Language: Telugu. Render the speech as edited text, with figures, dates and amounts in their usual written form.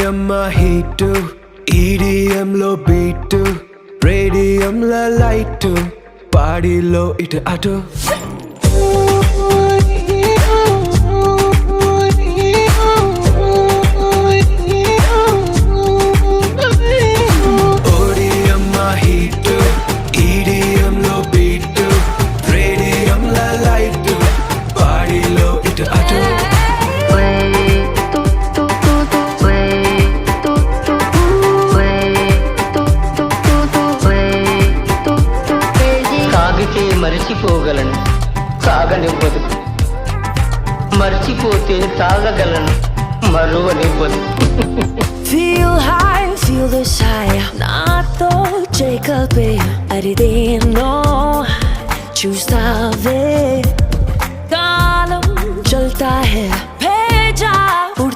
ODM heat EDM లో beat రేడియం లో లైట్ పాడిలో ఇటు అటు మరిచిపోగలను సాగనివ్వదు మర్చిపోతే తాగగలను మరువనివ్వదు Feel high, feel the sigh నాతో చేకల్పే అరిదేనో చూస్తావే